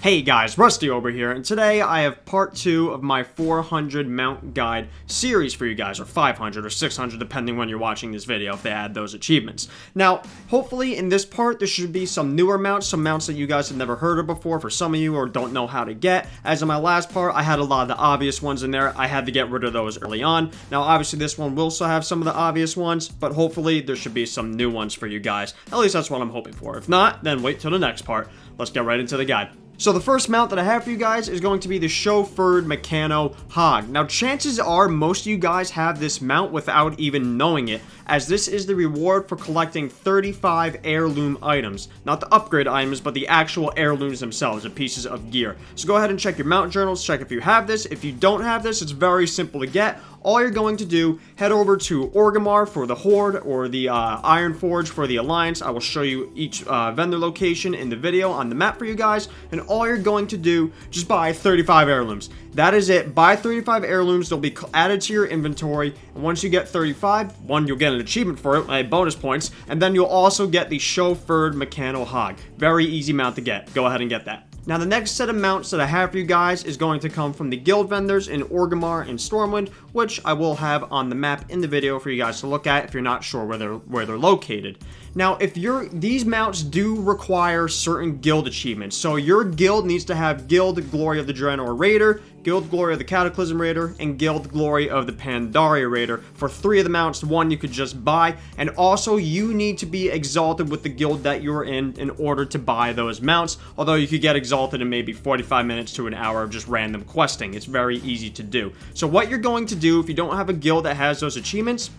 Hey guys, Rusty over here, and today I have part 2 of my 400 mount guide series for you guys, or 500 or 600 depending when you're watching this video if they add those achievements. Now, hopefully in this part there should be some newer mounts, some mounts that you guys have never heard of before for some of you or don't know how to get. As in my last part, I had a lot of the obvious ones in there. I had to get rid of those early on. Now obviously this one will still have some of the obvious ones, but hopefully there should be some new ones for you guys. At least that's what I'm hoping for. If not, then wait till the next part. Let's get right into the guide. So the first mount that I have for you guys is going to be the chauffeured Mechano Hog. Now chances are most of you guys have this mount without even knowing it, as this is the reward for collecting 35 heirloom items. Not the upgrade items, but the actual heirlooms themselves, the pieces of gear. So go ahead and check your mount journals, check if you have this. If you don't have this, it's very simple to get. All you're going to do, head over to Orgrimmar for the Horde, or the Iron Forge for the Alliance. I will show you each vendor location in the video on the map for you guys, and all you're going to do, just buy 35 heirlooms. That is it. Buy 35 heirlooms. They'll be added to your inventory, and once you get 35, one, you'll get an achievement for it, bonus points, and then you'll also get the chauffeured Mechano Hog. Very easy mount to get. Go ahead and get that. Now the next set of mounts that I have for you guys is going to come from the guild vendors in Orgrimmar and Stormwind, which I will have on the map in the video for you guys to look at if you're not sure where they're located. Now, these mounts do require certain guild achievements. So your guild needs to have Guild Glory of the Draenor Raider, Guild Glory of the Cataclysm Raider, and Guild Glory of the Pandaria Raider. For 3 of the mounts, one you could just buy, and also you need to be exalted with the guild that you're in order to buy those mounts, although you could get exalted in maybe 45 minutes to an hour of just random questing. It's very easy to do. So what you're going to do if you don't have a guild that has those achievements,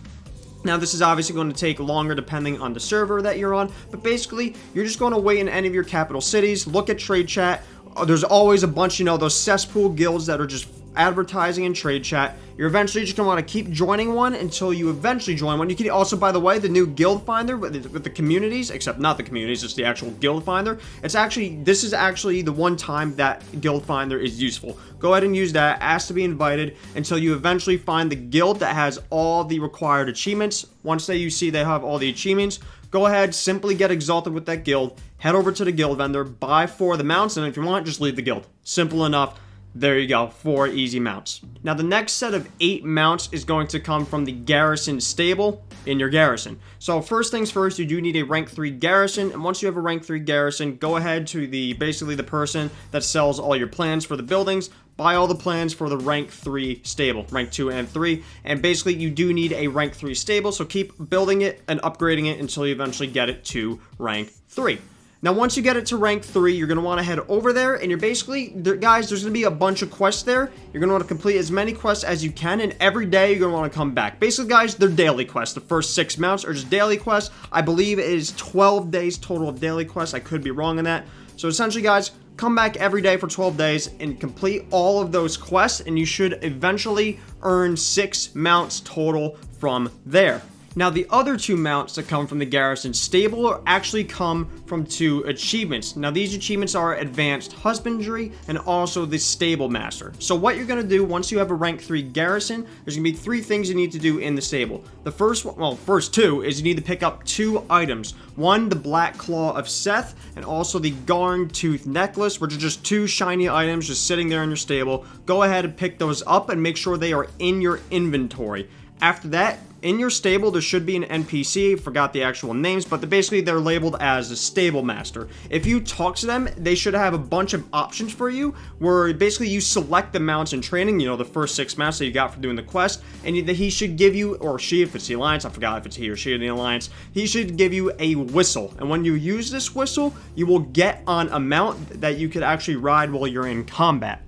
now this is obviously going to take longer depending on the server that you're on, but basically you're just going to wait in any of your capital cities, look at trade chat. There's always a bunch, those cesspool guilds that are just advertising in trade chat. You're eventually just going to want to keep joining one until you eventually join one. You can also, by the way, the new guild finder with the communities, except not the communities, it's the actual guild finder. This is actually the one time that guild finder is useful. Go ahead and use that. Ask to be invited until you eventually find the guild that has all the required achievements. Once you see they have all the achievements, go ahead, simply get exalted with that guild, head over to the guild vendor, buy 4 of the mounts, and if you want, just leave the guild. Simple enough. There you go, 4 easy mounts. Now the next set of 8 mounts is going to come from the Garrison stable in your Garrison. So first things first, you do need a rank 3 Garrison, and once you have a rank 3 Garrison, go ahead to basically the person that sells all your plans for the buildings, buy all the plans for the rank 3 stable, rank 2 and 3, and basically you do need a rank 3 stable, so keep building it and upgrading it until you eventually get it to rank 3. Now, once you get it to rank 3, you're going to want to head over there, and you're basically, guys, there's going to be a bunch of quests there. You're going to want to complete as many quests as you can, and every day you're going to want to come back. Basically, guys, they're daily quests. The first 6 mounts are just daily quests. I believe it is 12 days total of daily quests. I could be wrong on that. So essentially, guys, come back every day for 12 days and complete all of those quests, and you should eventually earn 6 mounts total from there. Now, the other 2 mounts that come from the Garrison stable actually come from 2 achievements. Now, these achievements are Advanced Husbandry and also the Stable Master. So what you're going to do once you have a rank 3 Garrison, there's going to be 3 things you need to do in the stable. The first 2 is you need to pick up 2 items. One, the Black Claw of Seth, and also the Garn Tooth Necklace, which are just 2 shiny items just sitting there in your stable. Go ahead and pick those up and make sure they are in your inventory. After that, in your stable, there should be an NPC, forgot the actual names, but basically they're labeled as a stable master. If you talk to them, they should have a bunch of options for you, where basically you select the mounts in training, the first 6 mounts that you got for doing the quest, and he should give you, or she, if it's the Alliance, I forgot if it's he or she in the Alliance, he should give you a whistle, and when you use this whistle, you will get on a mount that you could actually ride while you're in combat.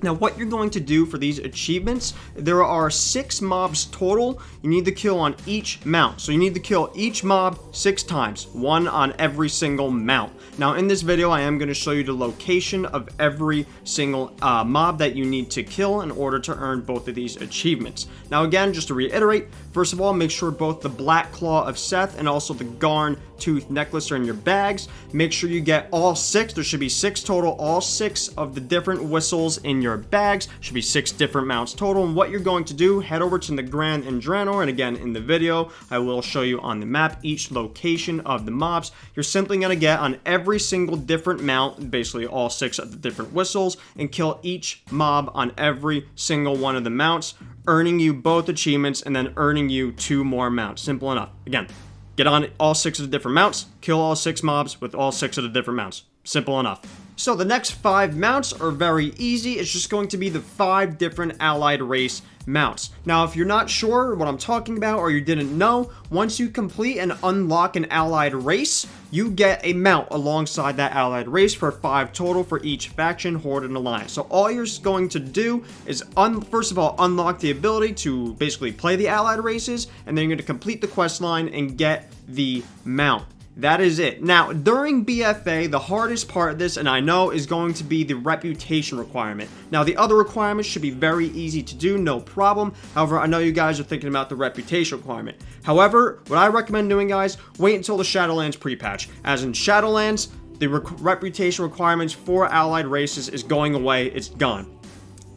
Now, what you're going to do for these achievements, there are 6 mobs total you need to kill on each mount. So you need to kill each mob 6 times, 1 on every single mount. Now, in this video, I am going to show you the location of every single mob that you need to kill in order to earn both of these achievements. Now, again, just to reiterate, first of all, make sure both the Black Claw of Seth and also the Garn tooth necklace are in your bags. Make sure you get all 6. There should be 6 total, all 6 of the different whistles in your bags. Should be 6 different mounts total. And what you're going to do, head over to the Grand Endranor, and again in the video I will show you on the map each location of the mobs. You're simply going to get on every single different mount, basically all 6 of the different whistles, and kill each mob on every single one of the mounts, earning you both achievements and then earning you 2 more mounts. Simple enough. Again, get on all 6 of the different mounts, kill all 6 mobs with all 6 of the different mounts. Simple enough. So the next 5 mounts are very easy. It's just going to be the 5 different allied race mounts. Now, if you're not sure what I'm talking about or you didn't know, once you complete and unlock an allied race, you get a mount alongside that allied race for 5 total for each faction, horde, and alliance. So all you're going to do is, first of all, unlock the ability to basically play the allied races, and then you're going to complete the quest line and get the mount. That is it. Now, during BFA, the hardest part of this, and I know, is going to be the reputation requirement. Now, the other requirements should be very easy to do, no problem. However, I know you guys are thinking about the reputation requirement. However, what I recommend doing, guys, wait until the Shadowlands pre-patch. As in Shadowlands, the reputation requirements for allied races is going away. It's gone.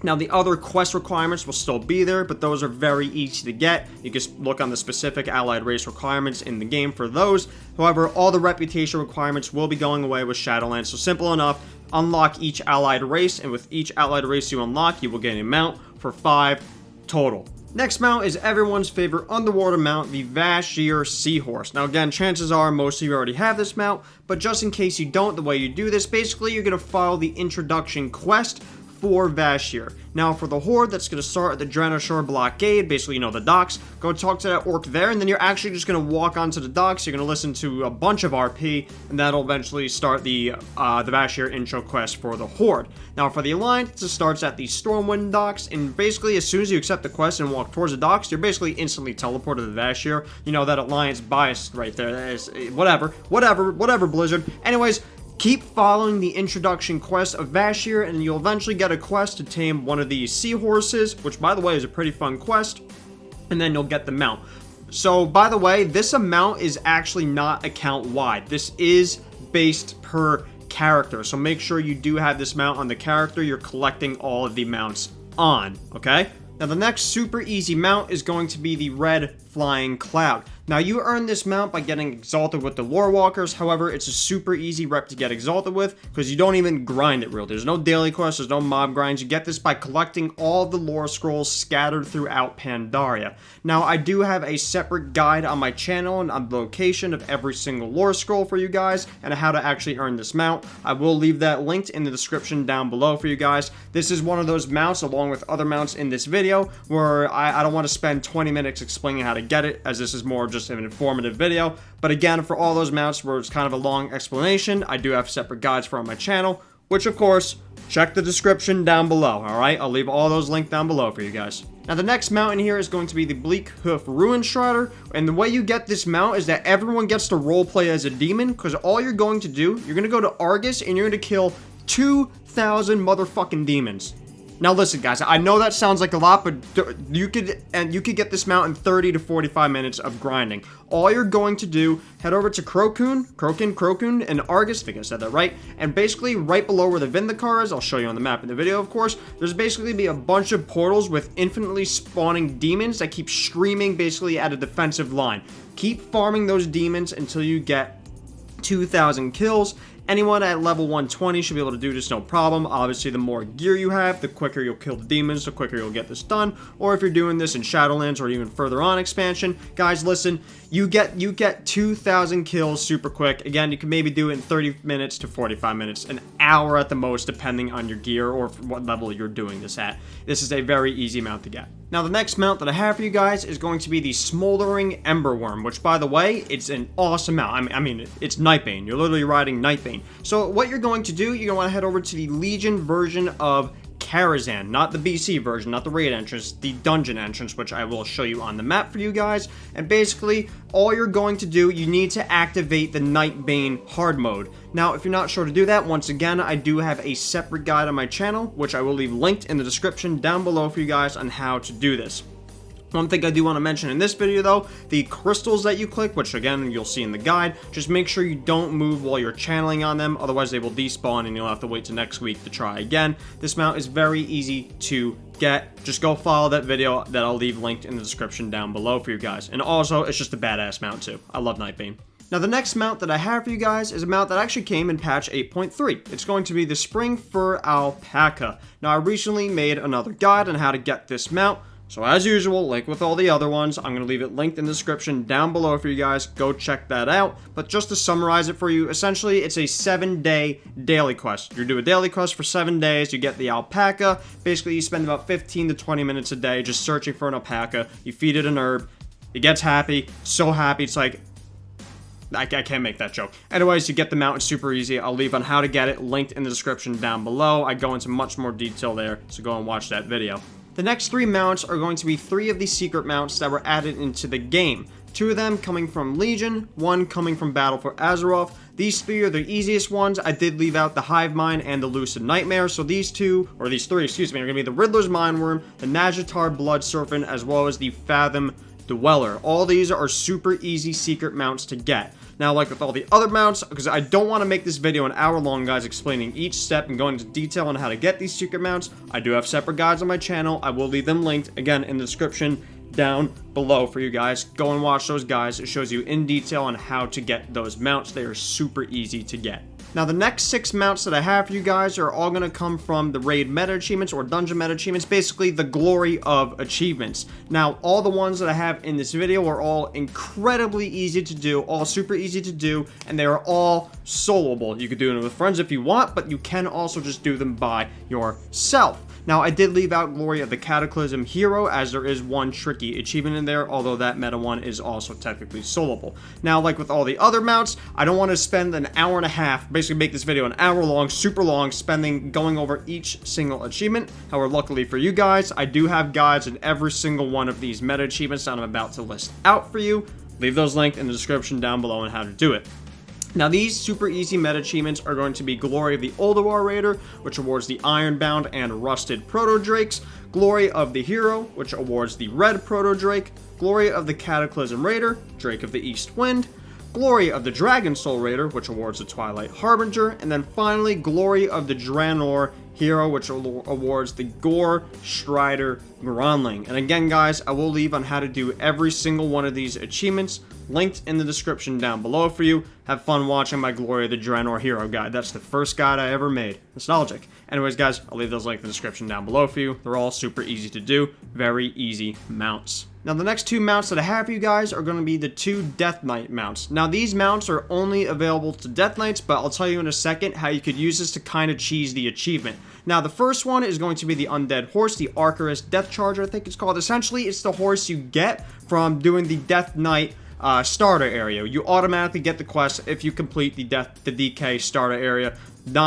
Now, the other quest requirements will still be there, but those are very easy to get. You can look on the specific allied race requirements in the game for those. However, all the reputation requirements will be going away with Shadowlands. So simple enough, unlock each allied race, and with each allied race you unlock, you will get a mount for 5 total. Next mount is everyone's favorite underwater mount, the Vashj'ir Seahorse. Now again, chances are most of you already have this mount, but just in case you don't, the way you do this, basically you're going to follow the introduction quest for Vashj'ir. Now, for the horde, that's going to start at the Dranashore blockade, basically, you know, the docks. Go talk to that orc there, and then you're actually just going to walk onto the docks. You're going to listen to a bunch of RP, and that'll eventually start the Vashj'ir intro quest for the horde. Now, for the alliance, it starts at the Stormwind docks, and basically, as soon as you accept the quest and walk towards the docks, you're basically instantly teleported to the Vashj'ir. You know, that alliance bias right there. That is, whatever, Blizzard. Anyways, keep following the introduction quest of Vashj'ir, and you'll eventually get a quest to tame one of these seahorses, which, by the way, is a pretty fun quest, and then you'll get the mount. So, by the way, this amount is actually not account-wide. This is based per character, so make sure you do have this mount on the character you're collecting all of the mounts on, okay? Now, the next super easy mount is going to be the Red Flying Cloud. Now, you earn this mount by getting exalted with the Lore Walkers. However, it's a super easy rep to get exalted with because you don't even grind it real. There's no daily quests, there's no mob grinds. You get this by collecting all of the lore scrolls scattered throughout Pandaria. Now, I do have a separate guide on my channel and on the location of every single lore scroll for you guys and how to actually earn this mount. I will leave that linked in the description down below for you guys. This is one of those mounts, along with other mounts in this video, where I don't want to spend 20 minutes explaining how to get it, as this is more just an informative video. But again, for all those mounts where it's kind of a long explanation, I do have separate guides for on my channel, which of course, check the description down below, alright? I'll leave all those linked down below for you guys. Now, the next mount in here is going to be the Bleak Hoof Ruin Strider, and the way you get this mount is that everyone gets to roleplay as a demon, because all you're going to do, you're going to go to Argus, and you're going to kill 2,000 motherfucking demons. Now listen, guys, I know that sounds like a lot, but you could get this mount in 30 to 45 minutes of grinding. All you're going to do, head over to Crokun, and Argus, I think I said that right, and basically right below where the Vindikar is, I'll show you on the map in the video, of course, there's basically be a bunch of portals with infinitely spawning demons that keep screaming basically at a defensive line. Keep farming those demons until you get 2,000 kills. Anyone at level 120 should be able to do this no problem. Obviously, the more gear you have, the quicker you'll kill the demons, the quicker you'll get this done. Or if you're doing this in Shadowlands or even further on expansion, guys, listen, you get 2,000 kills super quick. Again, you can maybe do it in 30 minutes to 45 minutes, an hour at the most, depending on your gear or what level you're doing this at. This is a very easy mount to get. Now, the next mount that I have for you guys is going to be the Smoldering Emberworm, which, by the way, it's an awesome mount. I mean, it's Nightbane. You're literally riding Nightbane. So what you're going to do, you're going to want to head over to the Legion version of Karazhan, not the BC version, not the raid entrance, the dungeon entrance, which I will show you on the map for you guys. And basically, all you're going to do, you need to activate the Nightbane hard mode. Now, if you're not sure to do that, once again, I do have a separate guide on my channel, which I will leave linked in the description down below for you guys on how to do this. One thing I do want to mention in this video though, the crystals that you click, which again you'll see in the guide, just make sure you don't move while you're channeling on them, otherwise they will despawn and you'll have to wait till next week to try again. This mount is very easy to get. Just go follow that video that I'll leave linked in the description down below for you guys. And also, it's just a badass mount too. I love Nightbane. Now the next mount that I have for you guys is a mount that actually came in patch 8.3. It's going to be the Spring Fur Alpaca. Now I recently made another guide on how to get this mount. So as usual, like with all the other ones, I'm going to leave it linked in the description down below for you guys. Go check that out. But just to summarize it for you, essentially it's a 7-day daily quest. You do a daily quest for 7 days, you get the alpaca. Basically you spend about 15 to 20 minutes a day just searching for an alpaca. You feed it an herb. It gets happy. So happy. It's like, I can't make that joke. Anyways, you get the mount. It's super easy. I'll leave on how to get it linked in the description down below. I go into much more detail there, so go and watch that video. The next 3 mounts are going to be 3 of the secret mounts that were added into the game. 2 of them coming from Legion, 1 coming from Battle for Azeroth. These 3 are the easiest ones. I did leave out the Hive Mind and the Lucid Nightmare, so these 3, are going to be the Riddler's Mindworm, the Nazjatar Blood Serpent, as well as the Fathom Dweller. All these are super easy secret mounts to get. Now, like with all the other mounts, because I don't want to make this video an hour long, guys, explaining each step and going into detail on how to get these secret mounts, I do have separate guides on my channel. I will leave them linked, again, in the description down below for you guys. Go and watch those guys. It shows you in detail on how to get those mounts. They are super easy to get. Now, the next 6 mounts that I have for you guys are all going to come from the raid meta achievements or dungeon meta achievements, basically the glory of achievements. Now, all the ones that I have in this video are all incredibly easy to do, all super easy to do, and they are all soloable. You could do them with friends if you want, but you can also just do them by yourself. Now, I did leave out Glory of the Cataclysm Hero, as there is one tricky achievement in there, although that meta one is also technically soloable. Now, like with all the other mounts, I don't want to spend an hour and a half, basically make this video an hour long, super long, going over each single achievement. However, luckily for you guys, I do have guides in every single one of these meta achievements that I'm about to list out for you. Leave those linked in the description down below on how to do it. Now, these super easy meta achievements are going to be Glory of the Ulduar Raider, which awards the Ironbound and Rusted Proto-Drakes, Glory of the Hero, which awards the Red Proto-Drake, Glory of the Cataclysm Raider, Drake of the East Wind, Glory of the Dragon Soul Raider, which awards the Twilight Harbinger, and then finally Glory of the Draenor Hero, which awards the Gore Strider Gronling. And again, guys, I will leave on how to do every single one of these achievements linked in the description down below for you. Have fun watching my Glory of the Draenor Hero guide. That's the first guide I ever made. Nostalgic. Anyways, guys, I'll leave those links in the description down below for you. They're all super easy to do. Very easy mounts. Now, the next 2 mounts that I have for you guys are going to be the 2 Death Knight mounts. Now, these mounts are only available to Death Knights, but I'll tell you in a second how you could use this to kind of cheese the achievement. Now, the first one is going to be the Undead Horse, the Arcturus Death Charger, I think it's called. Essentially, it's the horse you get from doing the Death Knight starter area. You automatically get the quest if you complete the DK starter area.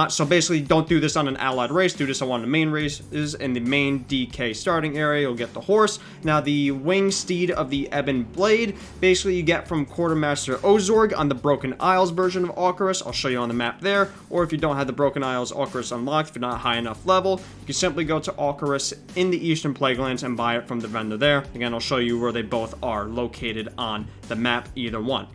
So basically, don't do this on an allied race. Do this on one of the main races. In the main DK starting area, you'll get the horse. Now, the winged steed of the Ebon Blade, basically you get from Quartermaster Ozorg on the Broken Isles version of Arcturus. I'll show you on the map there. Or if you don't have the Broken Isles Arcturus unlocked, if you're not high enough level, you can simply go to Arcturus in the Eastern Plaguelands and buy it from the vendor there. Again, I'll show you where they both are located on the map, either one.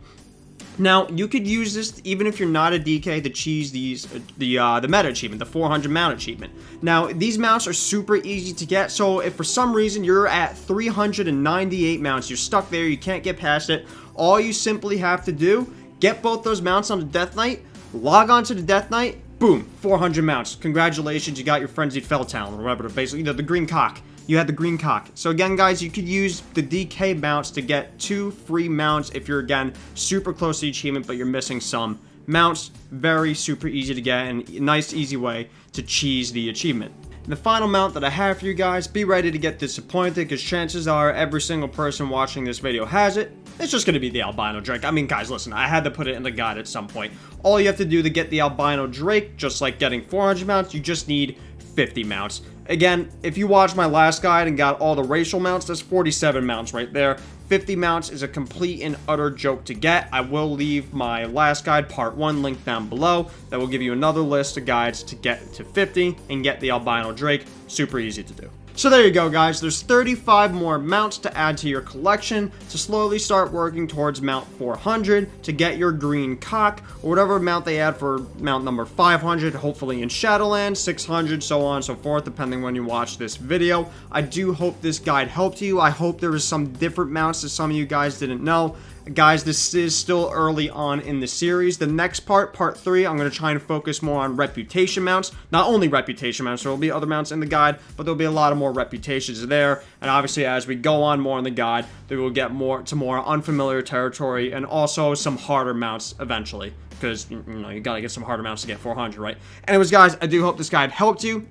Now, you could use this even if you're not a DK to cheese the meta achievement, the 400 mount achievement. Now, these mounts are super easy to get, so if for some reason you're at 398 mounts, you're stuck there, you can't get past it, all you simply have to do, get both those mounts on the Death Knight, log on to the Death Knight, boom, 400 mounts. Congratulations, you got your Frenzied Feltalon, or whatever, basically, the green cock. You had the green cock. So again, guys, you could use the DK mounts to get 2 free mounts if you're, again, super close to the achievement, but you're missing some mounts. Very super easy to get and a nice, easy way to cheese the achievement. And the final mount that I have for you guys, be ready to get disappointed because chances are every single person watching this video has it. It's just going to be the Albino Drake. I mean, guys, listen, I had to put it in the guide at some point. All you have to do to get the Albino Drake, just like getting 400 mounts, you just need 50 mounts. Again, if you watched my last guide and got all the racial mounts, that's 47 mounts right there. 50 mounts is a complete and utter joke to get. I will leave my last guide, part 1, linked down below. That will give you another list of guides to get to 50 and get the Albino Drake. Super easy to do. So there you go, guys. There's 35 more mounts to add to your collection to slowly start working towards mount 400 to get your green cock, or whatever mount they add for mount number 500, hopefully in Shadowlands, 600, so on and so forth, depending when you watch this video. I do hope this guide helped you. I hope there was some different mounts that some of you guys didn't know. Guys, this is still early on in the series. The next part 3, I'm going to try and focus more on reputation mounts. Not only reputation mounts, there will be other mounts in the guide, but there'll be a lot of more reputations there. And obviously, as we go on more in the guide, we will get more to more unfamiliar territory and also some harder mounts eventually. Because, you know, you got to get some harder mounts to get 400, right? Anyways, guys, I do hope this guide helped you.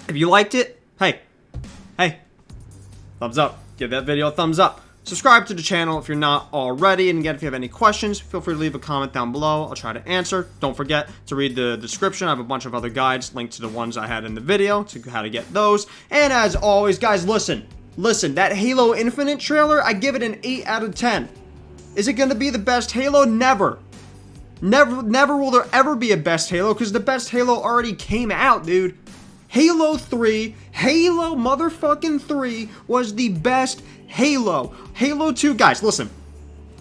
If you liked it, hey, thumbs up. Give that video a thumbs up. Subscribe to the channel if you're not already, and again, if you have any questions, feel free to leave a comment down below. I'll try to answer. Don't forget to read the description. I have a bunch of other guides linked to the ones I had in the video to how to get those. And as always, guys, listen, that Halo Infinite trailer, I give it an 8 out of 10. Is it going to be the best Halo? Never. Never will there ever be a best Halo, because the best Halo already came out, dude. Halo 3, Halo motherfucking 3 was the best Halo. Halo 2, guys, listen.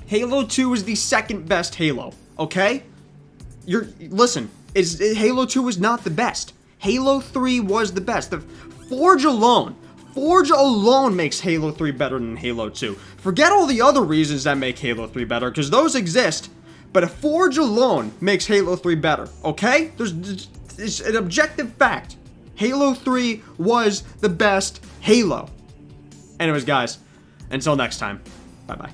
Halo 2 is the second best Halo, okay? Listen, Halo 2 is not the best. Halo 3 was the best. Forge alone makes Halo 3 better than Halo 2. Forget all the other reasons that make Halo 3 better, because those exist, but Forge alone makes Halo 3 better, okay? It's an objective fact. Halo 3 was the best Halo. Anyways, guys, until next time, bye-bye.